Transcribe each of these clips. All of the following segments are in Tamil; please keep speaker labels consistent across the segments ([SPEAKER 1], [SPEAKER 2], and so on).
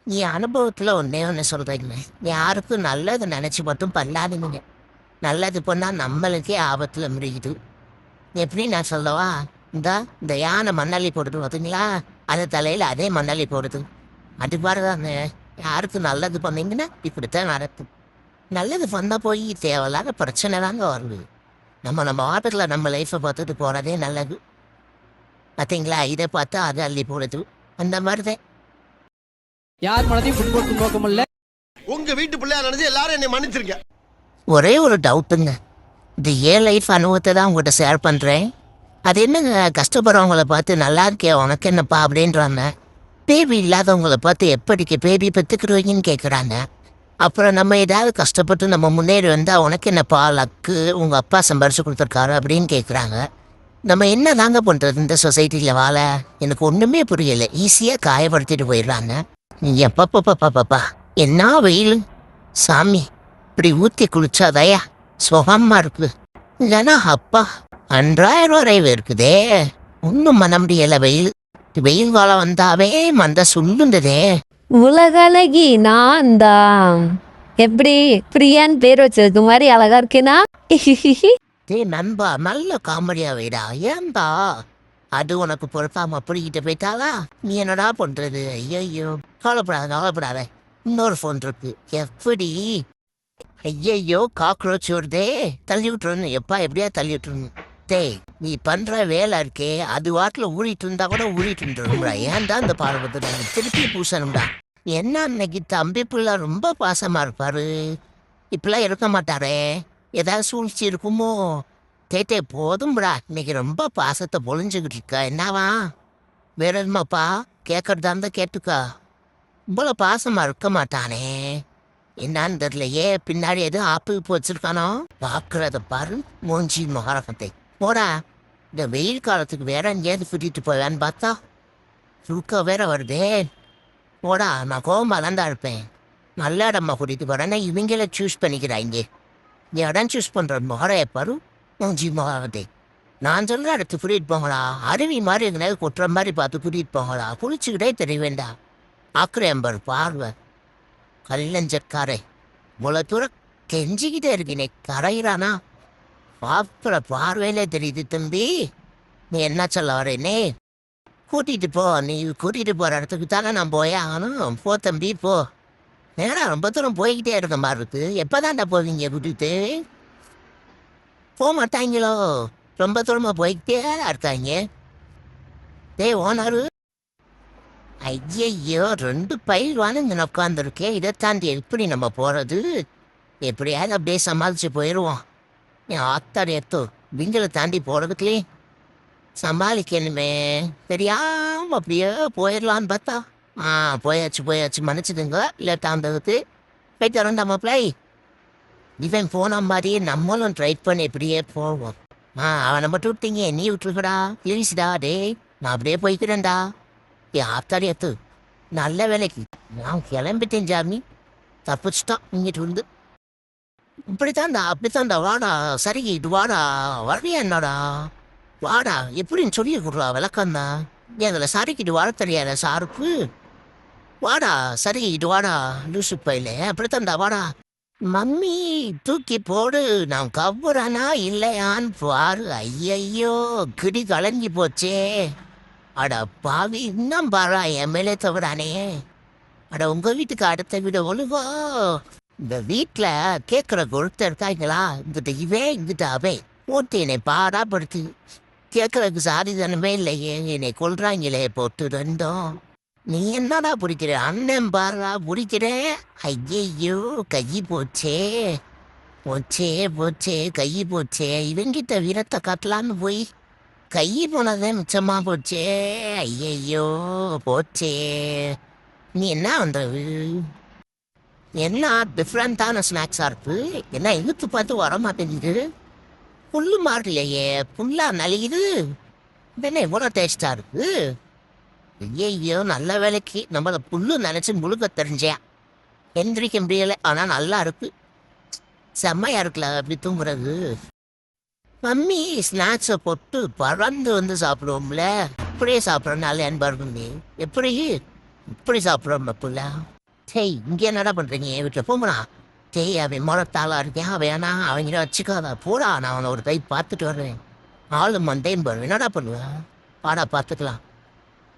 [SPEAKER 1] என் அனுபவத்தில் ஒன்றே ஒன்று சொல்கிறீங்க, யாருக்கும் நல்லது நினச்சி மட்டும் பண்ணாதீங்க. நல்லது பண்ணால் நம்மளுக்கே ஆபத்தில் முடியுது. எப்படி நான் சொல்லவா? இந்த யானை மண்ணள்ளி போடுது பார்த்தீங்களா, அது தலையில் அதே மண்ணள்ளி போடுது. அது பாருதாங்க, யாருக்கும் நல்லது பண்ணீங்கன்னா இப்படித்தான் நடக்கும். நல்லது பண்ணால் போய் தேவையில்லாத பிரச்சனை தாங்க வருது. நம்ம ஆட்டத்தில் நம்ம லைஃப்பை பார்த்துட்டு போகிறதே நல்லது. பார்த்தீங்களா, இதை பார்த்தா அது அள்ளி போடுது. அந்த மாதிரி தான்
[SPEAKER 2] யார் மனதையும் புண்படுத்தும் நோக்கம் இல்ல.
[SPEAKER 3] உங்க வீட்டு பிள்ளையா நினைச்சு எல்லாரும் என்னை மன்னிச்சிருங்க.
[SPEAKER 1] ஒரே ஒரு டவுட்டுங்க, இது ஏன் லைஃப் அனுபவத்தை தான் உங்கள்கிட்ட ஷேர் பண்ணுறேன். அது என்னங்க, கஷ்டப்படுறவங்கள பார்த்து நல்லா இருக்கே உனக்கு என்னப்பா அப்படின்றாங்க. பேபி இல்லாதவங்கள பார்த்து எப்படிக்கு பேபி பெற்றுக்குருவீங்கன்னு கேட்குறாங்க. அப்புறம் நம்ம ஏதாவது கஷ்டப்பட்டு நம்ம முன்னேறி வந்தால் உனக்கு என்னப்பா லக்கு, உங்கள் அப்பா சம்பாரிச்சு கொடுத்துருக்காரு அப்படின்னு கேட்குறாங்க. நம்ம என்ன தாங்க பண்ணுறது இந்த சொசைட்டியில் வாழ? எனக்கு ஒன்றுமே புரியலை. ஈஸியாக காயப்படுத்திட்டு போயிடுறாங்க. எப்பப்பா என்ன வெயில் சாமி, இப்படி ஊற்றி குளிச்சாதயா சுகமாக இருக்குது. இல்லைன்னா அப்பா 2000 வரைவு இருக்குதே, ஒன்றும் பண்ண முடியலை. வெயில் காலம் வந்தாவே மந்த சொல்லுந்ததே.
[SPEAKER 4] உலகழகி நான் தான். எப்படி பிரியான்னு பேர் வச்சதுக்கு மாதிரி அழகா இருக்கேனா?
[SPEAKER 1] டே நண்பா, நல்ல காமெடியா வைடா. ஏன்பா அது உனக்கு பொறுப்பாம புரிக்கிட்டு போயிட்டாளா? நீ என்னடா பண்றது? ஐயோ, கவலைப்படாத. இன்னொரு ஃபோன் இருக்கு. எப்படி? ஐயையோ, காக்ரோச் வருதே, தள்ளி விட்டுருன்னு. எப்படியா தள்ளி விட்டுருணும். டேய், நீ பண்ற வேலை இருக்கே, அது வாட்டில் ஊழிட்டு இருந்தா கூட ஊழிட்டு இருந்துரும்டா. ஏன்டா இந்த பாடுபட்டு திருப்பி பூசணும்டா? என்ன அன்னைக்கு தம்பி பிள்ளை ரொம்ப பாசமா இருப்பாரு, இப்பெல்லாம் இருக்க மாட்டாரே. ஏதாவது சூழ்ச்சி இருக்குமோ? கேட்டே போதும்டா, இன்னைக்கு ரொம்ப பாசத்தை பொழிஞ்சுக்கிட்டு இருக்கா. என்னவா வேற எதுமாப்பா கேட்கறதா இருந்தா கேட்டுக்கா. இவ்வளோ பாசமா இருக்க மாட்டானே, என்னான்னு தெரியலையே. பின்னாடி எதுவும் ஆப்பிள் வச்சிருக்கானோ? பார்க்கறத பாரு மூஞ்சி மகாரகத்தை. போடா, இந்த வெயில் காலத்துக்கு வேற எங்கேயாவது கூட்டிட்டு போவேன்னு பார்த்தா தூக்கம் வேற வருதே. போடா, நான் கோவமாதான் தான் இருப்பேன். நல்ல இடமா கூட்டிட்டு போறேன்னா இவங்கள சூஸ் பண்ணிக்கிறாங்க. நீ இடம் சூஸ் பண்ற முகரைய பாரு மூஞ்சி மகாரகத்தை. நான் சொல்ற இடத்துக்கு கூட்டிட்டு போங்களா, அருவி மாதிரி எங்கேயாவது கொட்டுற மாதிரி பார்த்து கூட்டிட்டு போங்களா. குளிச்சுக்கிட்டே தெரிய வேண்டாம். ஆக்குறேன் பார்வை கல்லஞ்சக்காரை. இவ்வளோ தூரம் கெஞ்சிக்கிட்டே இருக்கீனே, கரையிறானா? பார்க்குற பார்வையிலே தெரியுது தம்பி. நீ என்ன சொல்ல வரேனே? கூட்டிகிட்டு போ. நீ கூட்டிகிட்டு போகிற இடத்துக்கு தானே நான் போயே ஆகணும். போ தம்பி போ. நேரம் ரொம்ப தூரம் போய்கிட்டே இருக்க மாதிரி இருக்கு. எப்போ தான்டா போவீங்க கூட்டிகிட்டு? போக மாட்டாங்களோ? ரொம்ப தூரமாக போய்கிட்டே இருக்காங்க. டேய் ஓனரு, ஐயையோ 2 பயில்வானு இங்கே உட்காந்துருக்கேன். இதை தாண்டி எப்படி நம்ம போகிறது? எப்படியாவது அப்படியே சமாளித்து போயிடுவோம். என் ஆத்தாடி எத்தோ விங்களை தாண்டி போகிறதுக்குள்ளே சமாளிக்கணுமே. தெரியாமல் அப்படியே போயிடலான்னு பார்த்தா போயாச்சு மன்னிச்சுதுங்க. இல்லை தாண்டதுக்கு போயிட்டு வரோம். நம்ம பிள்ளை இவன் போன மாதிரியே நம்மளும் ட்ரை பண்ணி இப்படியே போவோம். அவனை மட்டும் விட்டீங்க, நீ விட்டுருக்கடா ப்ளீஸ்டா. டே நான் அப்படியே போய்க்கிறேன்டா. ஆத்தாடி எத்து நல்ல வேலைக்கு நான் கிளம்பிட்டேன் ஜாமி. தப்பிச்சுட்டான் இங்கிட்டு வந்து. அப்படித்தான்டா வாடா. சரி இது வாடா, வரையா என்னடா வாடா எப்படின்னு சொல்லி கொடுறா விளக்கம்தா. அதில் சரிக்கிட்டு வாழ தெரியாத சாருக்கு. வாடா சரி இது வாடா லூசு பையில. அப்படித்தான்டா வாடா. மம்மி தூக்கி போடு, நான் கவ்வுறானா இல்லையான்னு பாரு. ஐயையோ கிடி கலங்கி போச்சே. அட பாவி, இன்னும் பாரா என் மேலே தவறானே. அட உங்க வீட்டுக்கு அடுத்த வீடு ஒழுகோ. இந்த வீட்டில் கேட்குற ஒருத்தர் இருக்காங்களா? இங்கிட்ட இவன் இங்கிட்ட அவன் போட்டு என்னை பாடாப்படுத்து. கேட்குறதுக்கு சாதிதனமே இல்லையே, என்னை கொள்றாங்களே போட்டு ரெண்டும். நீ என்னடா பிடிக்கிற? அண்ணன் பாரா பிடிக்கிறேன். ஐயையோ கை போச்சே கை போச்சே. இவங்கிட்ட வீரத்தை காட்டலான்னு போய் கை போனதே மிச்சமாக போச்சே. ஐயையோ போச்சே. நீ என்ன வந்தது? என்ன டிஃப்ரெண்ட்டான ஸ்நாக்ஸாக இருக்கு? என்ன இழுத்து பார்த்து வர மாட்டேங்குது. புல்லு மாறலையே, புல்லா நலியுது. என்ன இவ்வளோ டேஸ்டாக இருக்கு? ஐயையோ நல்ல வேலைக்கு நம்மளை புல்லு நினச்சி முழுக்க தெரிஞ்சேன். எந்திரிக்க முடியலை, ஆனால் நல்லா இருக்கு. செம்மையாக இருக்குல்ல அப்படி தூங்குறது. மம்மி ஸ்நாக்ஸை போட்டு பறந்து வந்து சாப்பிடுவோம்ல, அப்படியே சாப்பிட்றனால என்பாருங்க. எப்படி இப்படி சாப்பிட்றோம் புள்ள. டேய் இங்கே என்னடா பண்ணுறீங்க என் வீட்டில் போங்கண்ணா. டேய் அவன் முறத்தாளாக இருக்கேன் வேணா அவங்கள வச்சுக்காதா போடா, நான் அவனை ஒரு கை பார்த்துட்டு வர்றேன். ஆளு மண்டையும் பாரு, என்னடா பண்ணுவேன்? வாடா பார்த்துக்கலாம்.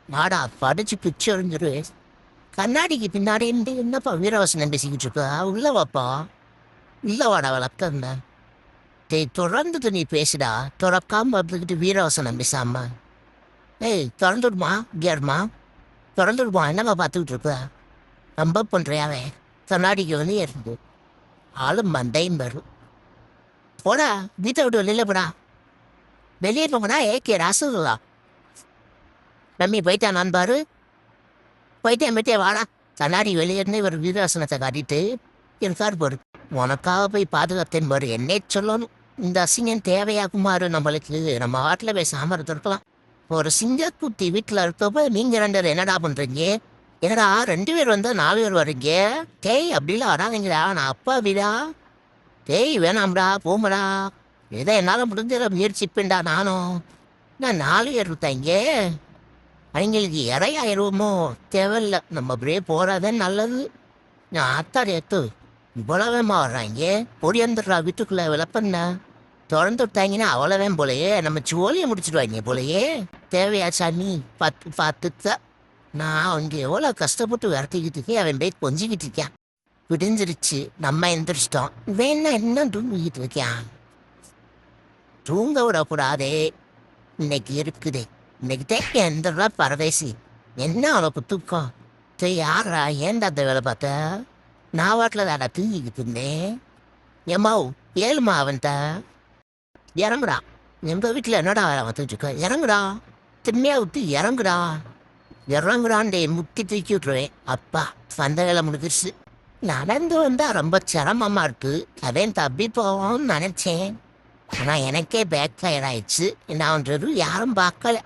[SPEAKER 1] வாடா படிச்சு பிச்சு எறிஞ்சிரு. கண்ணாடிக்கு பின்னாடி இருந்து என்னப்பா வீரவாசனம் பேசிக்கிட்டு இருக்கா? உள்ள வாப்பா. இல்லை வாடா வளர்க்கந்த. டேய் தொடர்ந்துட்டு நீ பேசுடா, துறக்காம வந்துக்கிட்டு வீரவாசனம் பேசாம. ஏய் திறந்துடுமா கேர்மா, திறந்துடுமா, என்னம்மா பார்த்துக்கிட்டு இருப்ப? ரொம்ப பண்ணுறியாவே கண்ணாடிக்கு வந்து இருந்து ஆளு மண்டையும் வரும். போடா வீட்டை விட்டு வெளியில் போடா, வெளியே போங்கடா. ஏகே ராசுதா மம்மி போயிட்டா நான் பாரு, போயிட்டே வாடா. கண்ணாடி வெளியே இருந்து ஒரு வீராசனத்தை காட்டிட்டு இருக்காரு பாரு. உனக்காக போய் பாதுகாத்தேன் பாரு, என்னே சொல்லணும். இந்த அசிங்கம் தேவையாகுமாறு நம்மளுக்கு நம்ம வாட்டில் பேசாமல் இருந்திருக்கலாம். ஒரு சிங்கக்குட்டி வீட்டில் இருக்கப்போ நீங்கள் 2 பேர் என்னடா பண்ணுறீங்க? என்னடா 2 பேர் வந்தால் 4 பேர் வர்றீங்க? டேய் அப்படிலாம் வராதிங்கடா, நான் அப்பா வீடா. டேய் வேணாம்டா போங்கடா, ஏதோ என்னால் முடிஞ்ச முயற்சிப்பேன்டா நானும். நான் 4 பேர் இருக்காங்க, அவங்களுக்கு இறையாயிருவோமோ தேவையில்லை, நம்ம அப்படியே போகிறாதான் நல்லது. நான் ஆத்தாடி எத்து இவ்வளவேமா வர்றாங்க, பொடியந்துடுறா வீட்டுக்குள்ளே விளப்பண்ண திறந்து விட்டாங்கன்னா அவ்வளோவே போலையே, நம்ம ஜோலியை முடிச்சுடுவாங்க போலையே. தேவையா சாமி பார்த்துக்க. நான் அவங்க எவ்வளோ கஷ்டப்பட்டு விரட்டிக்கிட்டு இருக்கேன், அவன் போய் கொஞ்சிக்கிட்டு இருக்கான். விடிஞ்சிருச்சு, நம்ம எந்திரிச்சிட்டோம், வேணா இன்னும் தூங்கிக்கிட்டு இருக்கான். தூங்க விடக்கூடாதே, இன்னைக்கு இருக்குதே, இன்னைக்கு தேக்க எந்திரா பரதேசி. என்ன அவனுக்கு தூக்கம்? யாரா ஏன்டா அந்த வேலை பார்த்த? நான் வாட்டில் தாடா தூங்கிக்கிட்டு இருந்தேன். ஏம்மா ஏழுமா அவன்கிட்ட இறங்குடா. எங்கள் வீட்டில் என்னடா வந்துட்டு இருக்க? இறங்குடா, திண்மையா விட்டு இறங்குடா. இறங்குடான்டே முட்டி தூக்கி விட்டுருவேன். அப்பா சந்த வேலை முடிஞ்சிருச்சு. நடந்து வந்தால் ரொம்ப சிரமமாக இருக்கு, அதேன் தப்பி போவோம்னு நினச்சேன். ஆனால் எனக்கே பேக் ஃபயர் ஆயிடுச்சு. என்னன்றது யாரும் பார்க்கல.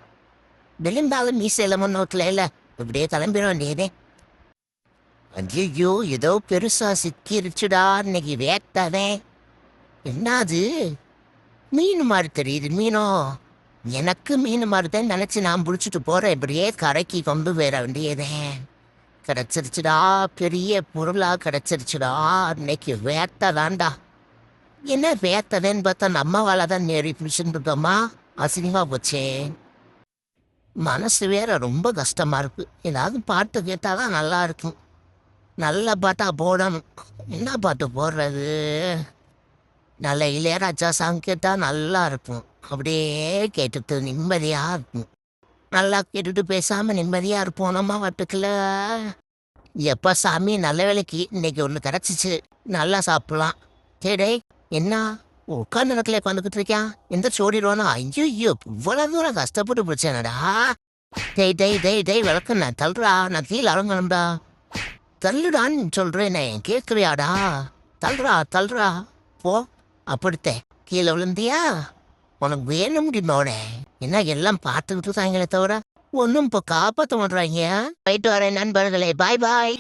[SPEAKER 1] விளிம்பாலும் மீசையில் முன்னோட்டில் இல்லை, இப்படியே கிளம்பிட வேண்டியதே. ஐயோ ஏதோ பெருசா சிக்கிருச்சுடா, இன்னைக்கு வேட்டாதே. என்னது மீன் மாதிரி தெரியுது? மீனோ? எனக்கு மீன் மாதிரி தான் நினச்சி நான் பிடிச்சிட்டு போகிறேன். இப்படியே கரைக்கு கொண்டு போயிட வேண்டியதே. கிடச்சிருச்சுடா, பெரிய பொருளாக கிடச்சிருச்சுடா. இன்னைக்கு வேட்டதான்டா. என்ன வேட்டதேன்னு பார்த்தா நம்ம வாழை தான் நேரி பிடிச்சுருந்தோமா, அசிங்கமாக போச்சே. மனசு வேற ரொம்ப கஷ்டமாக இருக்குது. ஏதாவது பாட்டு கேட்டால் தான் நல்லா இருக்கும். நல்ல பாட்டாக போடணும். என்ன பாட்டு போடுறது? நல்ல இளையராஜா சாங் கேட்டால் நல்லா இருக்கும், அப்படியே கேட்டுட்டு நிம்மதியாக இருக்கும். நல்லா கேட்டுட்டு பேசாமல் நிம்மதியாக இருப்போம் நம்ம வாட்டுக்குள்ள. எப்போ சாமி நல்ல வேலைக்கு இன்னைக்கு ஒன்று கிடச்சிச்சு, நல்லா சாப்பிட்லாம். டேய் என்ன உட்காந்து இடத்துல உட்காந்துக்கிட்டு இருக்கான், எந்த சோடிடுவானோ? ஐயோ இவ்வளோ தூரம் கஷ்டப்பட்டு பிடிச்சேனடா. டேய் விளக்குண்ணா தள்ளுறா, நான் கீழே இறங்கணும்டா. தள்ளுடான்னு சொல்கிறேனே கேட்குறியாடா? தள்ளுறா போ. அப்படித்தே கீழே விழுந்தியா? உனக்கு வேணும் முடியுமோனே. என்ன எல்லாம் பார்த்துக்கிட்டு தாங்களே தவிர ஒன்றும் இப்போ காப்பாற்ற மாட்டுறாங்க. போயிட்டு வரேன் நண்பர்களே, பாய்.